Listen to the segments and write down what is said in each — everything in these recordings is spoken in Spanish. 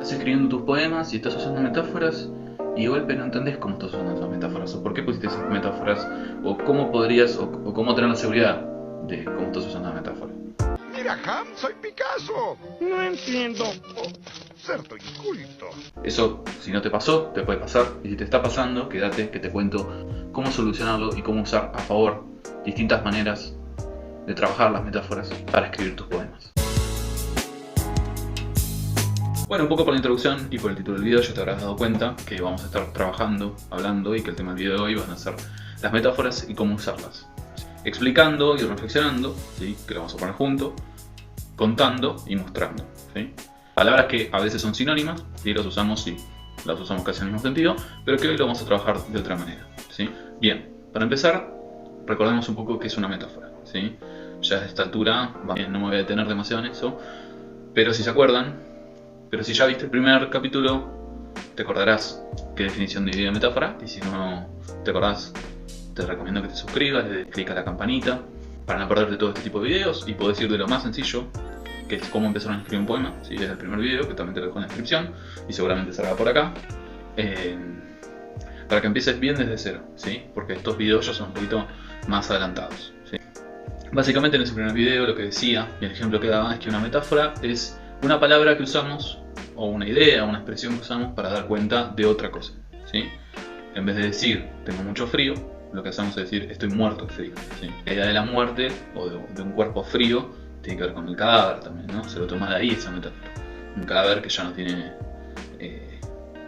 Estás escribiendo tus poemas y estás usando metáforas y de golpe no entendés cómo estás usando esas metáforas o por qué pusiste esas metáforas o cómo podrías o cómo tener la seguridad de cómo estás usando la metáfora. Mira, Ham, soy Picasso. No entiendo. Cierto inculto. Eso, si no te pasó, te puede pasar. Y si te está pasando, quédate que te cuento cómo solucionarlo y cómo usar a favor distintas maneras de trabajar las metáforas para escribir tus poemas. Bueno, un poco por la introducción y por el título del video ya te habrás dado cuenta que vamos a estar trabajando, hablando y que el tema del video de hoy van a ser las metáforas y cómo usarlas. Explicando y reflexionando, ¿sí? Que lo vamos a poner junto, contando y mostrando, ¿sí? Palabras que a veces son sinónimas y las usamos casi en el mismo sentido, pero que hoy lo vamos a trabajar de otra manera, ¿sí? Bien, para empezar, recordemos un poco qué es una metáfora, ¿sí? Ya a esta altura no me voy a detener demasiado en eso, pero si se acuerdan, pero si ya viste el primer capítulo, te acordarás qué definición de metáfora, y si no te acordás, te recomiendo que te suscribas, le des clic a la campanita para no perderte todo este tipo de videos y podés ir de lo más sencillo, que es cómo empezar a escribir un poema, ¿sí? Es el primer video, que también te lo dejo en la descripción y seguramente salga por acá, para que empieces bien desde cero, ¿sí? Porque estos videos ya son un poquito más adelantados, ¿sí? Básicamente en ese primer video lo que decía y el ejemplo que daba es que una metáfora es una palabra que usamos o una idea, una expresión que usamos para dar cuenta de otra cosa, ¿sí? En vez de decir tengo mucho frío, lo que hacemos es decir estoy muerto de frío, ¿sí? La idea de la muerte o de un cuerpo frío tiene que ver con el cadáver también, ¿no? Se lo toma de ahí esa metáfora. Un cadáver que ya no tiene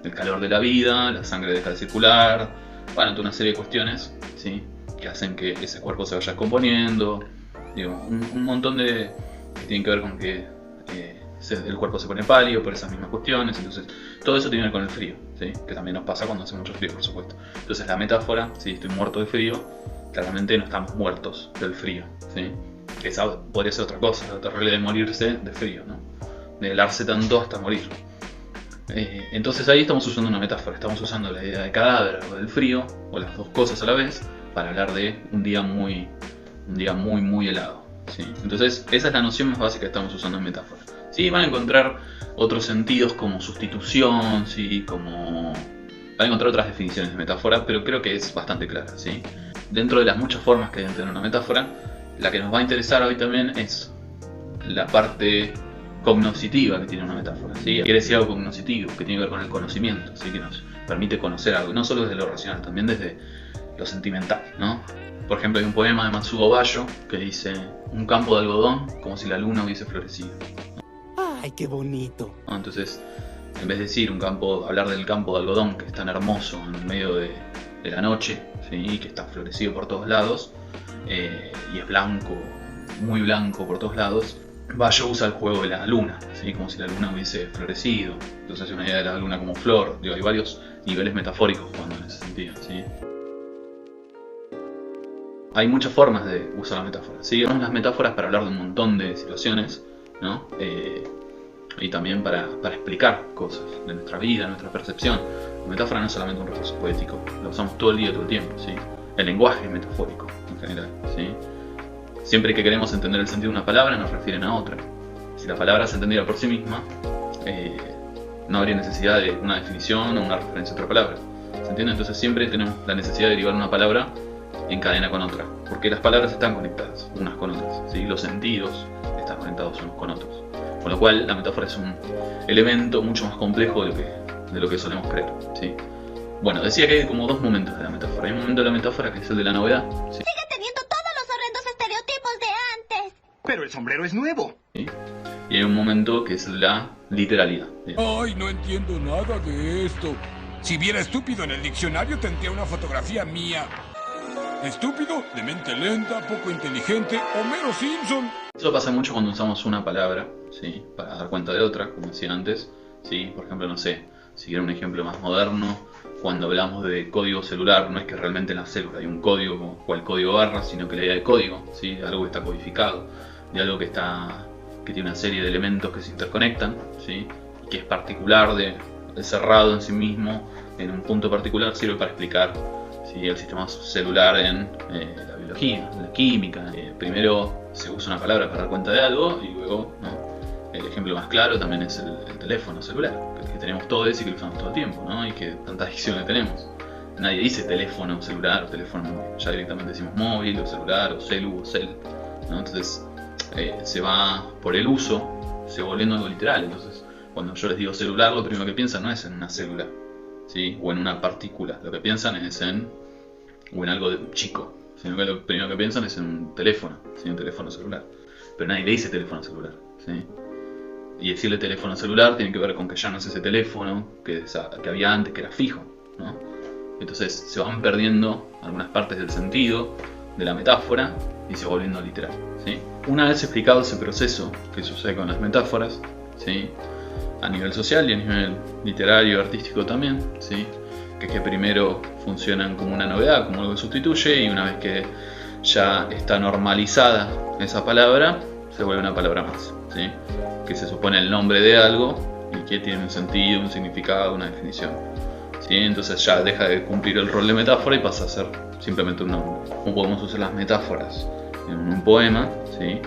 el calor de la vida, la sangre deja de circular, bueno, toda una serie de cuestiones, ¿sí? Que hacen que ese cuerpo se vaya descomponiendo, digo, un montón que tienen que ver con que el cuerpo se pone pálido por esas mismas cuestiones, entonces todo eso tiene que ver con el frío, ¿sí? Que también nos pasa cuando hace mucho frío, por supuesto. Entonces la metáfora, si estoy muerto de frío, claramente no estamos muertos del frío, ¿sí? Esa podría ser otra cosa, la terrible de morirse de frío, ¿no? De helarse tanto hasta morir. Entonces ahí estamos usando una metáfora, estamos usando la idea de cadáver o del frío, o las dos cosas a la vez, para hablar de un día muy helado, ¿sí? Entonces esa es la noción más básica que estamos usando en metáfora. Sí, van a encontrar otros sentidos como sustitución, ¿sí? Van a encontrar otras definiciones de metáfora, pero creo que es bastante clara, ¿sí? Dentro de las muchas formas que hay de tener una metáfora, la que nos va a interesar hoy también es la parte cognoscitiva que tiene una metáfora, ¿sí? Quiere decir algo cognoscitivo, que tiene que ver con el conocimiento, ¿sí? Que nos permite conocer algo, no solo desde lo racional, también desde lo sentimental, ¿no? Por ejemplo, hay un poema de Matsuo Bayo que dice: un campo de algodón como si la luna hubiese florecido. ¡Ay, qué bonito! Entonces, en vez de decir hablar del campo de algodón que es tan hermoso en el medio de la noche, ¿sí? Que está florecido por todos lados y es blanco, muy blanco por todos lados, Bayo usa el juego de la luna, ¿sí? Como si la luna hubiese florecido. Entonces hace una idea de la luna como flor. Digo, hay varios niveles metafóricos jugando en ese sentido, ¿sí? Hay muchas formas de usar la metáfora, ¿sí? Usamos las metáforas para hablar de un montón de situaciones, ¿no? Y también para explicar cosas de nuestra vida, nuestra percepción. La metáfora no es solamente un recurso poético, la usamos todo el día, todo el tiempo, ¿sí? El lenguaje es metafórico en general, ¿sí? Siempre que queremos entender el sentido de una palabra nos refieren a otra. Si la palabra se entendiera por sí misma, no habría necesidad de una definición o una referencia a otra palabra, ¿se entiende? Entonces siempre tenemos la necesidad de derivar una palabra en cadena con otra, porque las palabras están conectadas unas con otras, ¿sí? Los sentidos están conectados unos con otros, con lo cual la metáfora es un elemento mucho más complejo de lo que solemos creer, ¿sí? Bueno, decía que hay como dos momentos de la metáfora. Hay un momento de la metáfora que es el de la novedad, ¿sí? Sigue teniendo todos los horrendos estereotipos de antes. Pero el sombrero es nuevo. ¿Sí? Y hay un momento que es la literalidad, ¿sí? Ay, no entiendo nada de esto. Si viera estúpido en el diccionario tendría una fotografía mía. Estúpido, de mente lenta, poco inteligente, Homero Simpson. Eso pasa mucho cuando usamos una palabra, ¿sí? Para dar cuenta de otra, como decía antes, ¿sí? Por ejemplo, no sé, si quieren un ejemplo más moderno, cuando hablamos de código celular, no es que realmente en la célula hay un código como cual código barra, sino que la idea de código, ¿sí? De algo que está codificado, de algo que tiene una serie de elementos que se interconectan, ¿sí? Y que es particular, cerrado en sí mismo, en un punto particular, sirve para explicar, ¿sí? El sistema celular en la biología, en la química. Primero se usa una palabra para dar cuenta de algo y luego, ¿no? El ejemplo más claro también es el teléfono celular, que tenemos todos y que lo usamos todo el tiempo, ¿no? Y que tanta adicción le tenemos. Nadie dice teléfono celular o teléfono móvil, ya directamente decimos móvil o celular o celu o cel, ¿no? Entonces se va por el uso, se va volviendo algo literal. Entonces cuando yo les digo celular, lo primero que piensan no es en una célula, ¿sí? O en una partícula, lo que piensan es en algo chico, sino que lo primero que piensan es en un teléfono, ¿sí? Un teléfono celular. Pero nadie le dice teléfono celular, ¿sí? Y decirle teléfono celular tiene que ver con que ya no es ese teléfono que había antes, que era fijo, ¿no? Entonces se van perdiendo algunas partes del sentido de la metáfora y se va volviendo literal, ¿sí? Una vez explicado ese proceso que sucede con las metáforas, ¿sí? A nivel social y a nivel literario, artístico también, ¿sí? Que es que primero funcionan como una novedad, como algo que sustituye, y una vez que ya está normalizada esa palabra, se vuelve una palabra más, ¿sí? Que se supone el nombre de algo y que tiene un sentido, un significado, una definición, ¿sí? Entonces ya deja de cumplir el rol de metáfora y pasa a ser simplemente un nombre. ¿Cómo podemos usar las metáforas en un poema, ¿sí?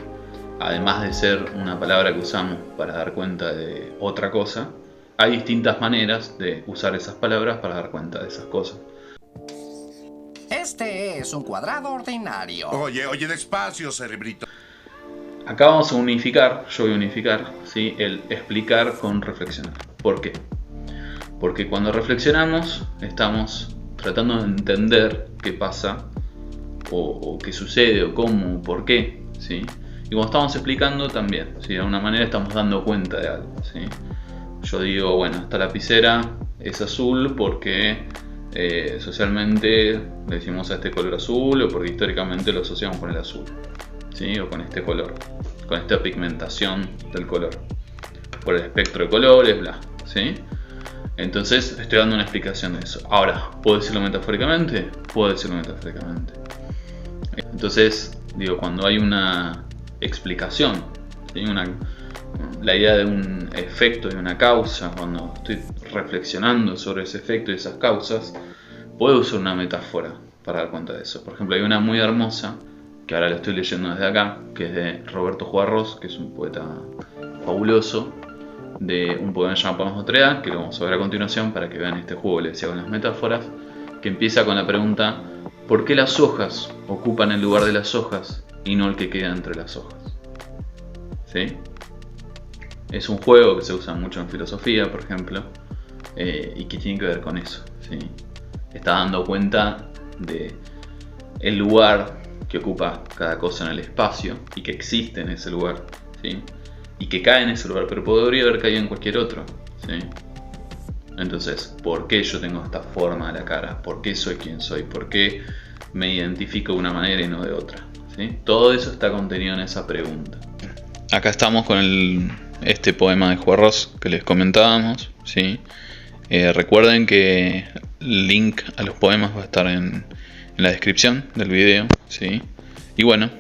Además de ser una palabra que usamos para dar cuenta de otra cosa, hay distintas maneras de usar esas palabras para dar cuenta de esas cosas. Este es un cuadrado ordinario. Oye, despacio, cerebrito. Acá vamos a unificar, yo voy a unificar, ¿sí? El explicar con reflexionar. ¿Por qué? Porque cuando reflexionamos estamos tratando de entender qué pasa o qué sucede o cómo, por qué, ¿sí? Y cuando estamos explicando también, ¿sí? De alguna manera estamos dando cuenta de algo, ¿sí? Yo digo, bueno, esta lapicera es azul porque socialmente le decimos a este color azul, o porque históricamente lo asociamos con el azul, ¿sí? O con este color, con esta pigmentación del color, por el espectro de colores, bla, ¿sí? Entonces estoy dando una explicación de eso. Ahora, ¿puedo decirlo metafóricamente? Puedo decirlo metafóricamente. Entonces, digo, cuando hay una explicación, ¿sí? La idea de un efecto y una causa, cuando estoy reflexionando sobre ese efecto y esas causas, puedo usar una metáfora para dar cuenta de eso. Por ejemplo, hay una muy hermosa, que ahora la estoy leyendo desde acá, que es de Roberto Juarros, que es un poeta fabuloso, de un poema llamado Poemas de Otredad, que lo vamos a ver a continuación para que vean este juego que les decía con las metáforas, que empieza con la pregunta: ¿por qué las hojas ocupan el lugar de las hojas y no el que queda entre las hojas? ¿Sí? Es un juego que se usa mucho en filosofía, por ejemplo, y que tiene que ver con eso, ¿sí? Está dando cuenta de el lugar que ocupa cada cosa en el espacio y que existe en ese lugar, ¿sí? Y que cae en ese lugar, pero podría haber caído en cualquier otro, ¿sí? Entonces, ¿por qué yo tengo esta forma de la cara? ¿Por qué soy quien soy? ¿Por qué me identifico de una manera y no de otra? ¿Sí? Todo eso está contenido en esa pregunta. Acá estamos con este poema de Juarros que les comentábamos, ¿sí? Recuerden que el link a los poemas va a estar en la descripción del video, ¿sí? Y bueno,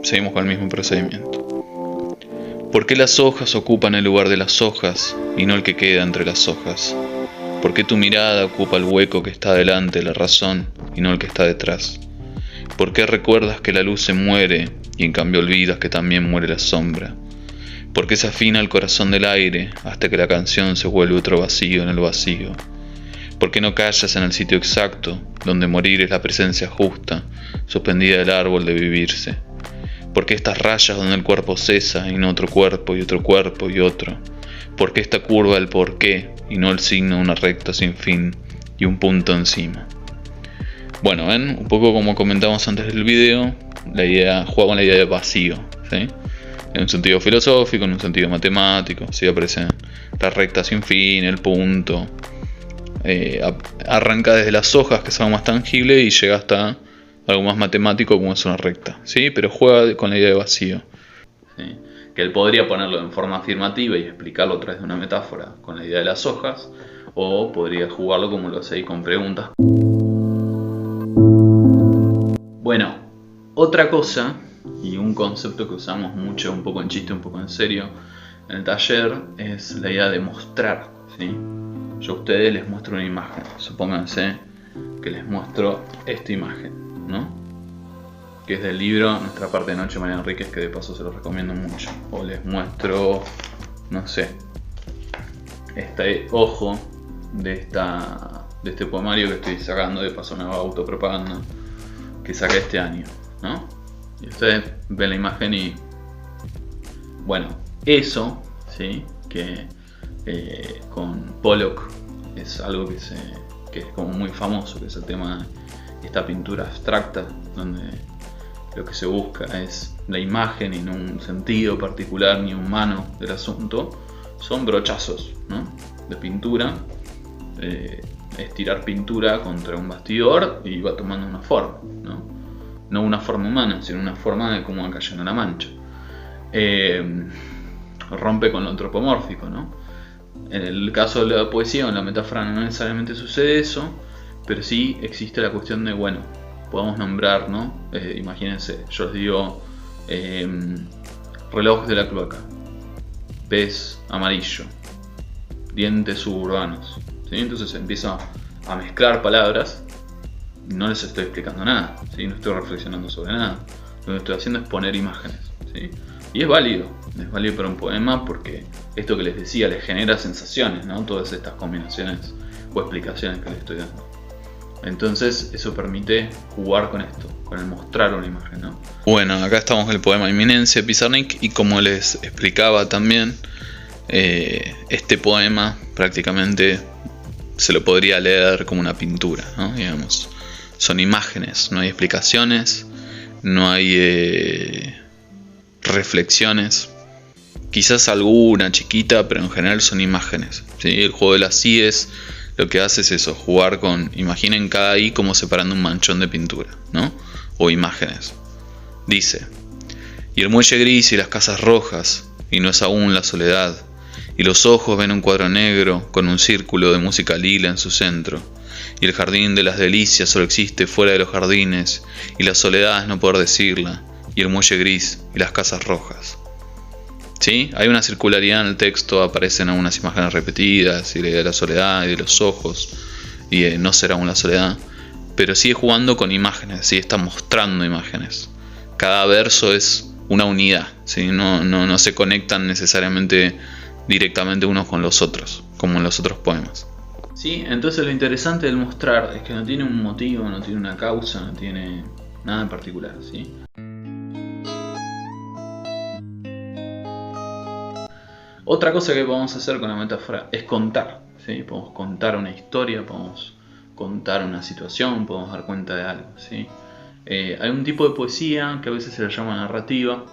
seguimos con el mismo procedimiento. ¿Por qué las hojas ocupan el lugar de las hojas y no el que queda entre las hojas? ¿Por qué tu mirada ocupa el hueco que está delante de la razón y no el que está detrás? ¿Por qué recuerdas que la luz se muere y en cambio olvidas que también muere la sombra? ¿Por qué se afina el corazón del aire hasta que la canción se vuelve otro vacío en el vacío? ¿Por qué no callas en el sitio exacto, donde morir es la presencia justa, suspendida del árbol de vivirse? ¿Por qué estas rayas donde el cuerpo cesa y no otro cuerpo y otro cuerpo y otro? ¿Por qué esta curva del porqué y no el signo de una recta sin fin y un punto encima? Bueno, ven, un poco como comentamos antes del video, la idea juega con la idea de vacío, ¿sí? En un sentido filosófico, en un sentido matemático, ¿sí? Aparece la recta sin fin, el punto. Arranca desde las hojas, que es algo más tangible, y llega hasta algo más matemático como es una recta, ¿sí? Pero juega con la idea de vacío, ¿sí? Que él podría ponerlo en forma afirmativa y explicarlo a través de una metáfora con la idea de las hojas, o podría jugarlo como lo hace ahí con preguntas. Bueno, otra cosa y un concepto que usamos mucho, un poco en chiste, un poco en serio, en el taller, es la idea de mostrar, ¿sí? Yo a ustedes les muestro una imagen, supónganse que les muestro esta imagen, ¿no? Que es del libro Nuestra parte de noche, Mariana Enríquez, que de paso se los recomiendo mucho. O les muestro no sé, este ojo de este poemario que estoy sacando, de paso una autopropaganda que saqué este año, ¿no? Y ustedes ven la imagen y bueno, eso, ¿sí? Que con Pollock es algo que es como muy famoso, que es el tema de esta pintura abstracta, donde lo que se busca es la imagen y no un sentido particular ni humano del asunto. Son brochazos, ¿no? De pintura, es tirar pintura contra un bastidor y va tomando una forma, ¿no? No una forma humana, sino una forma de cómo va cayendo la mancha. Rompe con lo antropomórfico, ¿no? En el caso de la poesía o en la metáfora no necesariamente sucede eso, pero sí existe la cuestión de, bueno, podemos nombrar, ¿no? Imagínense, yo les digo reloj de la cloaca, pez amarillo, dientes suburbanos, ¿sí? Entonces empiezo a mezclar palabras, no les estoy explicando nada, ¿sí? No estoy reflexionando sobre nada, lo que estoy haciendo es poner imágenes, ¿sí? Y es válido para un poema porque esto que les decía les genera sensaciones, ¿no? Todas estas combinaciones o explicaciones que les estoy dando. Entonces eso permite jugar con esto, con el mostrar una imagen, ¿no? Bueno, acá estamos con el poema Inminencia de Pizarnik y como les explicaba también, este poema prácticamente se lo podría leer como una pintura, ¿no? Digamos, son imágenes, no hay explicaciones, no hay reflexiones, quizás alguna chiquita, pero en general son imágenes, ¿sí? El juego de las IES lo que hace es eso, jugar con, imaginen cada I como separando un manchón de pintura, ¿no? O imágenes. Dice: y el muelle gris y las casas rojas, y no es aún la soledad, y los ojos ven un cuadro negro con un círculo de música lila en su centro, y el jardín de las delicias solo existe fuera de los jardines, y la soledad es no poder decirla, y el muelle gris y las casas rojas. ¿Sí? Hay una circularidad en el texto, aparecen algunas imágenes repetidas, y de la soledad y de los ojos, y no será aún la soledad, pero sigue jugando con imágenes, ¿sí? Está mostrando imágenes. Cada verso es una unidad, ¿sí? No se conectan necesariamente directamente unos con los otros, como en los otros poemas. Sí, entonces lo interesante del mostrar es que no tiene un motivo, no tiene una causa, no tiene nada en particular, ¿sí? Otra cosa que podemos hacer con la metáfora es contar, ¿sí? Podemos contar una historia, podemos contar una situación, podemos dar cuenta de algo, ¿sí? Hay un tipo de poesía que a veces se le llama narrativa,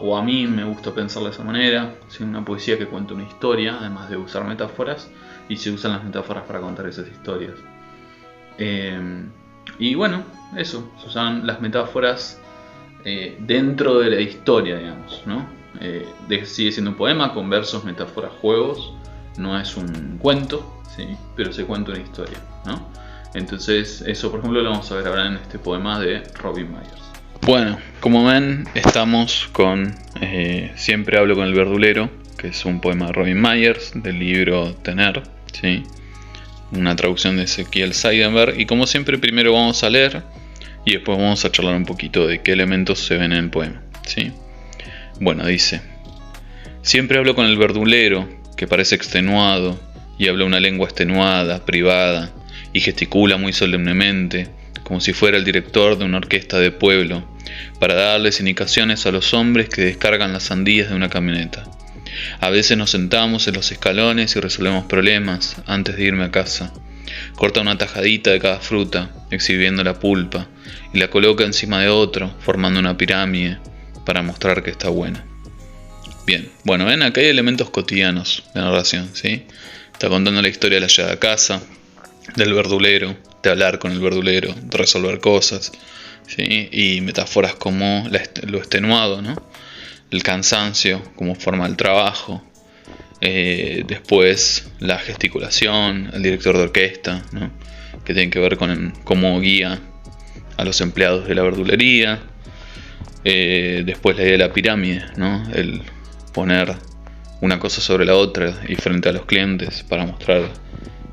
o a mí me gusta pensarla de esa manera, ¿sí? Una poesía que cuenta una historia, además de usar metáforas, y se usan las metáforas para contar esas historias. Y bueno, eso, se usan las metáforas dentro de la historia, digamos, ¿no? Sigue siendo un poema con versos, metáforas, juegos, no es un cuento, ¿sí? Pero se cuenta una historia, ¿no? Entonces eso, por ejemplo, lo vamos a ver ahora en este poema de Robin Myers. Bueno, como ven, estamos con Siempre hablo con el verdulero, que es un poema de Robin Myers del libro Tener, ¿sí? Una traducción de Ezequiel Seidenberg, y como siempre primero vamos a leer y después vamos a charlar un poquito de qué elementos se ven en el poema, ¿sí? Bueno, dice: siempre hablo con el verdulero, que parece extenuado, y habla una lengua extenuada, privada, y gesticula muy solemnemente, como si fuera el director de una orquesta de pueblo, para darles indicaciones a los hombres que descargan las sandías de una camioneta. A veces nos sentamos en los escalones y resolvemos problemas antes de irme a casa. Corta una tajadita de cada fruta, exhibiendo la pulpa, y la coloca encima de otro, formando una pirámide, para mostrar que está buena. Bien, bueno, ven, acá hay elementos cotidianos de narración, ¿sí? Está contando la historia de la llegada a casa, del verdulero, de hablar con el verdulero, de resolver cosas, ¿sí? Y metáforas como lo extenuado, ¿no? El cansancio como forma del trabajo. Después la gesticulación, el director de orquesta, ¿no? Que tiene que ver con cómo guía a los empleados de la verdulería. Después la idea de la pirámide, ¿no? El poner una cosa sobre la otra y frente a los clientes para mostrar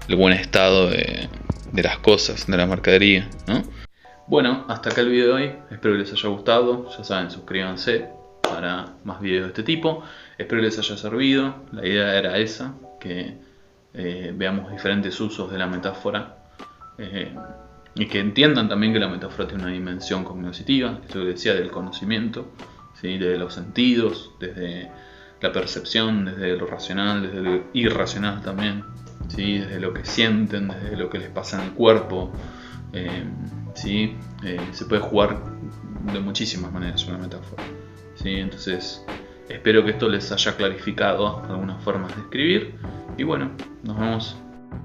el buen estado de las cosas, de la mercadería, ¿no? Bueno, hasta acá el video de hoy. Espero que les haya gustado. Ya saben, suscríbanse, para más videos de este tipo. Espero les haya servido. La idea era esa, que veamos diferentes usos de la metáfora y que entiendan también que la metáfora tiene una dimensión cognitiva, esto que decía del conocimiento, ¿sí? De los sentidos, desde la percepción, desde lo racional, desde lo irracional también, ¿sí? Desde lo que sienten, desde lo que les pasa en el cuerpo. ¿Sí? Se puede jugar de muchísimas maneras una metáfora, ¿sí? Entonces espero que esto les haya clarificado algunas formas de escribir y bueno, nos vemos